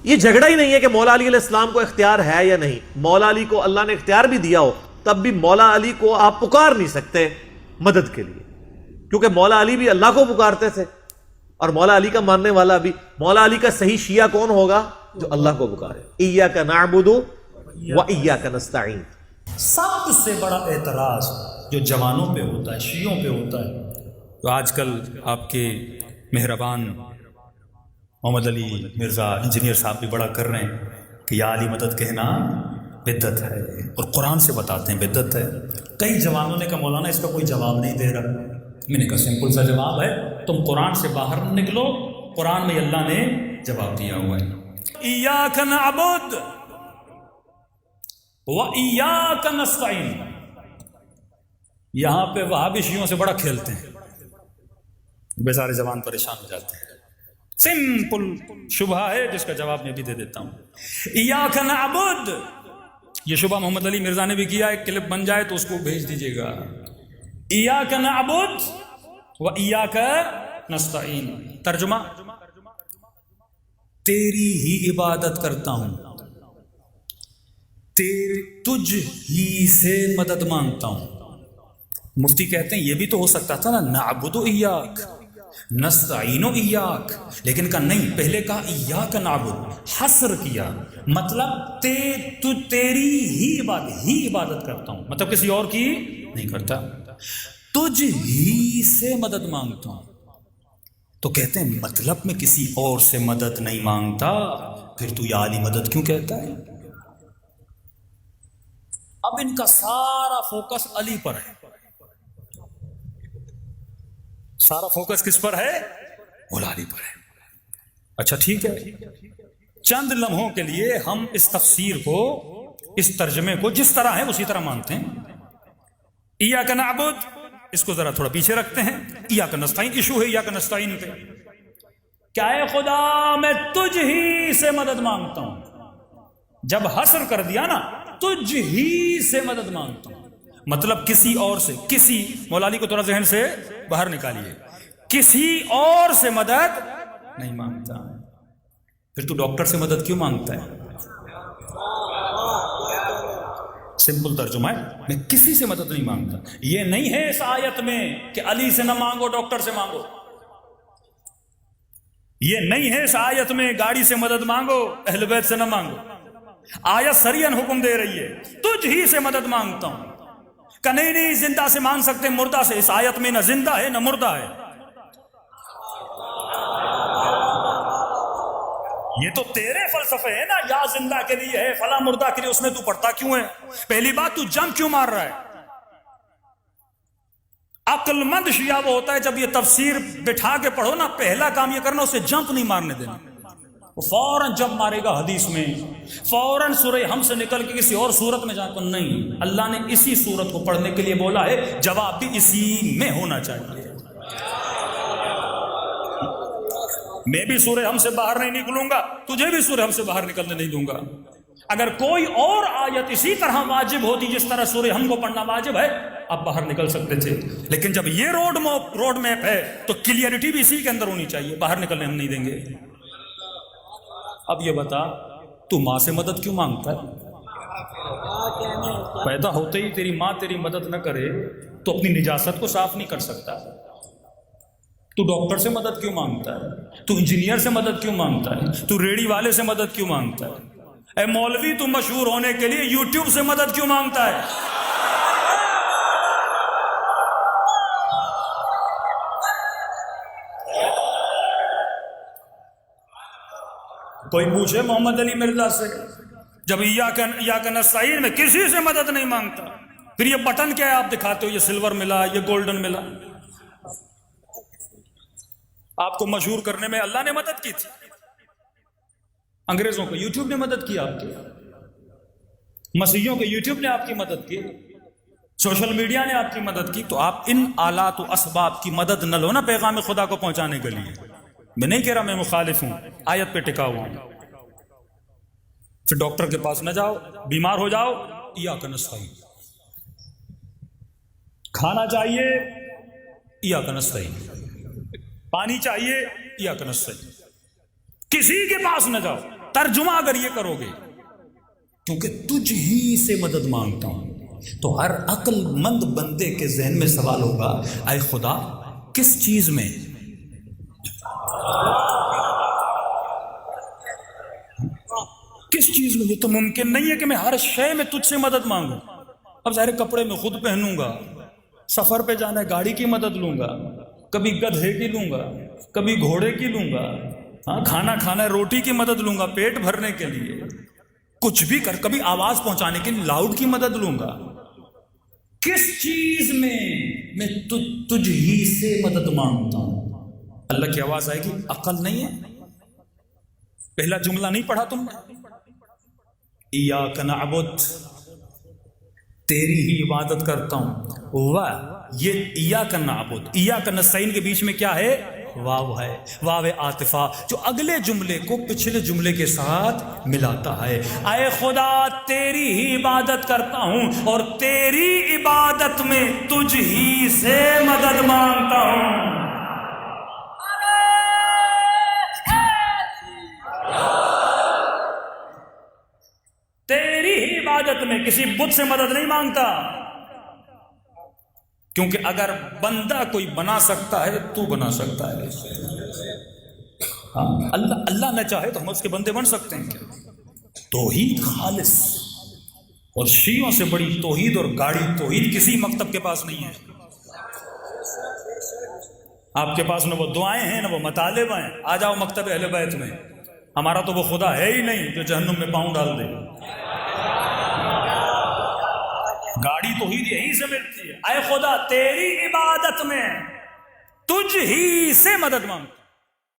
یہ جھگڑا ہی نہیں ہے کہ مولا علی علیہ السلام کو اختیار ہے یا نہیں. مولا علی کو اللہ نے اختیار بھی دیا ہو تب بھی مولا علی کو آپ پکار نہیں سکتے مدد کے لیے، کیونکہ مولا علی بھی اللہ کو پکارتے تھے، اور مولا علی کا ماننے والا بھی. مولا علی کا صحیح شیعہ کون ہوگا؟ جو اللہ کو پکارے. ایاک نعبد و ایاک نستعین. سب سے بڑا اعتراض جو جوانوں پہ ہوتا ہے، شیعوں پہ ہوتا ہے، تو آج کل آپ کے مہربان محمد علی مرزا انجینئر صاحب بھی بڑا کر رہے ہیں کہ یا علی مدد کہنا بدعت ہے، اور قرآن سے بتاتے ہیں بدعت ہے. کئی جوانوں نے کہا مولانا اس کا کوئی جواب نہیں دے رہا. میں نے کہا سمپل سا جواب ہے، تم قرآن سے باہر نکلو، قرآن میں اللہ نے جواب دیا ہوا ہے. ایاک نعبد و ایاک نستعین. یہاں پہ وہابی شیعوں سے بڑا کھیلتے ہیں، بیچارے زبان پریشان ہو جاتے ہیں. سمپل شبہ ہے جس کا جواب میں بھی دے دیتا ہوں. ایاک نعبد، یہ شبہ محمد علی مرزا نے بھی کیا، ایک کلپ بن جائے تو اس کو بھیج دیجیے گا. ایاک نعبد و ایاک نستعین، ترجمہ تیری ہی عبادت کرتا ہوں، تجھ ہی سے مدد مانگتا ہوں. مفتی کہتے ہیں یہ بھی تو ہو سکتا تھا نا، نعبد ایاک نستعین ایاک، لیکن کہا نہیں، پہلے کہا ایاک نعبد، حصر کیا، مطلب تیری ہی عبادت کرتا ہوں، مطلب کسی اور کی نہیں کرتا. تجھ ہی سے مدد مانگتا ہوں. تو کہتے ہیں مطلب میں کسی اور سے مدد نہیں مانگتا، پھر تو یا علی مدد کیوں کہتا ہے؟ اب ان کا سارا فوکس علی پر ہے. سارا فوکس کس پر ہے؟ مولا علی پر ہے. اچھا ٹھیک ہے، چند لمحوں کے لیے ہم اس تفسیر کو، اس ترجمے کو جس طرح ہے اسی طرح مانتے ہیں. ایاک نعبد، اس کو ذرا تھوڑا پیچھے رکھتے ہیں. ایاک نستعین، ایشو ہے ایاک نستعین پہ. کیا اے خدا میں تجھ ہی سے مدد مانگتا ہوں. جب حصر کر دیا نا، تجھ ہی سے مدد مانگتا ہوں، مطلب کسی اور سے، کسی، مولا علی کو تھوڑا ذہن سے باہر نکالیے، کسی اور سے مدد نہیں مانگتا. پھر تو ڈاکٹر سے مدد کیوں مانگتا ہے؟ سمپل ترجمہ ہے، میں کسی سے مدد نہیں مانگتا. یہ نہیں ہے اس آیت میں کہ علی سے نہ مانگو، ڈاکٹر سے مانگو. یہ نہیں ہے اس آیت میں گاڑی سے مدد مانگو، اہل بیت سے نہ مانگو. آیت سریعاً حکم دے رہی ہے تجھ ہی سے مدد مانگتا ہوں. کہ نہیں زندہ سے مانگ سکتے، مردہ سے. اس آیت میں نہ زندہ ہے نہ مردہ ہے. یہ تو تیرے فلسفے ہے نا، یا زندہ کے لیے ہے فلاں مردہ کے لیے، اس میں تو پڑھتا کیوں ہے؟ پہلی بات، تو جنگ کیوں مار رہا ہے؟ عقل مند شیعہ وہ ہوتا ہے جب یہ تفسیر بٹھا کے پڑھو نا، پہلا کام یہ کرنا اسے جمپ نہیں مارنے دینا. وہ فوراً جب مارے گا حدیث میں، فوراً سورہ ہم سے نکل کے کسی اور صورت میں جا کر، نہیں، اللہ نے اسی صورت کو پڑھنے کے لیے بولا ہے، جواب بھی اسی میں ہونا چاہیے. میں بھی سورہ ہم سے باہر نہیں نکلوں گا، تجھے بھی سورہ ہم سے باہر نکلنے نہیں دوں گا. اگر کوئی اور آیت اسی طرح واجب ہوتی جس طرح سورہ ہم کو پڑھنا واجب ہے، اب باہر نکل سکتے تھے. لیکن جب یہ روڈ میپ ہے تو کلیئرٹی بھی اسی کے اندر ہونی چاہیے، باہر نکلنے ہم نہیں دیں گے. اب یہ بتا، تو ماں سے مدد کیوں مانگتا ہے؟ پیدا ہوتے ہی تیری ماں تیری مدد نہ کرے تو اپنی نجاست کو صاف نہیں کر سکتا. تو ڈاکٹر سے مدد کیوں مانگتا ہے؟ تو انجینئر سے مدد کیوں مانگتا ہے؟ تو ریڑھی والے سے مدد کیوں مانگتا ہے؟ اے مولوی، تو مشہور ہونے کے لیے یوٹیوب سے مدد کیوں مانگتا ہے؟ کوئی پوچھے محمد علی مرزا سے، جب ایاک نستعین میں کسی سے مدد نہیں مانگتا، پھر یہ بٹن کیا ہے آپ دکھاتے ہو، یہ سلور ملا، یہ گولڈن ملا. آپ کو مشہور کرنے میں اللہ نے مدد کی تھی. انگریزوں کو یوٹیوب نے مدد کی آپ کی، مسیحیوں کو یوٹیوب نے آپ کی مدد کی، سوشل میڈیا نے آپ کی مدد کی. تو آپ ان آلات و اسباب کی مدد نہ لو نا پیغام خدا کو پہنچانے کے لیے. میں نہیں کہہ رہا میں مخالف ہوں، آیت پہ ٹکا ہوا ہوں. پھر ڈاکٹر کے پاس نہ جاؤ، بیمار ہو جاؤ، ایاک نستعین. کھانا چاہیے، ایاک نستعین. پانی چاہیے، ایاک نستعین. کسی کے پاس نہ جاؤ، ترجمہ اگر یہ کرو گے کیونکہ تجھ ہی سے مدد مانگتا ہوں، تو ہر عقل مند بندے کے ذہن میں سوال ہوگا، اے خدا کس چیز میں؟ کس چیز میں؟ یہ تو ممکن نہیں ہے کہ میں ہر شے میں تجھ سے مدد مانگوں۔ اب ظاہر کپڑے میں خود پہنوں گا، سفر پہ جانا ہے گاڑی کی مدد لوں گا، کبھی گدھے کی لوں گا، کبھی گھوڑے کی لوں گا، ہاں کھانا کھانا ہے روٹی کی مدد لوں گا پیٹ بھرنے کے لیے، کچھ بھی کر، کبھی آواز پہنچانے کے لیے لاؤڈ کی مدد لوں گا۔ کس چیز میں تجھ ہی سے مدد مانگتا ہوں؟ اللہ کی آواز آئے گی، عقل نہیں ہے؟ پہلا جملہ نہیں پڑھا تم نے؟ ایاک نعبد، تیری ہی عبادت کرتا ہوں۔ واہ، یہ ایاک نعبد ایاک نستعین کے بیچ میں کیا ہے؟ واو ہے، واو عاطفہ، جو اگلے جملے کو پچھلے جملے کے ساتھ ملاتا ہے۔ اے خدا تیری ہی عبادت کرتا ہوں اور تیری عبادت میں تجھ ہی سے مدد مانگتا ہوں۔ تیری ہی عبادت میں کسی بت سے مدد نہیں مانگتا، کیونکہ اگر بندہ کوئی بنا سکتا ہے تو بنا سکتا ہے۔ ہاں اللہ نہ چاہے تو ہم اس کے بندے بن سکتے ہیں کیا؟ توحید خالص، اور شیعوں سے بڑی توحید اور گاڑی توحید کسی مکتب کے پاس نہیں ہے۔ آپ کے پاس نہ وہ دعائیں ہیں نہ وہ مطالب ہیں، آ جاؤ مکتب اہل بیت میں، ہمارا تو وہ خدا ہے ہی نہیں جو جہنم میں پاؤں ڈال دے۔ گاڑی توحید یہیں سے ملتی ہے۔ اے خدا تیری عبادت میں تجھ ہی سے مدد مانگتا ہوں۔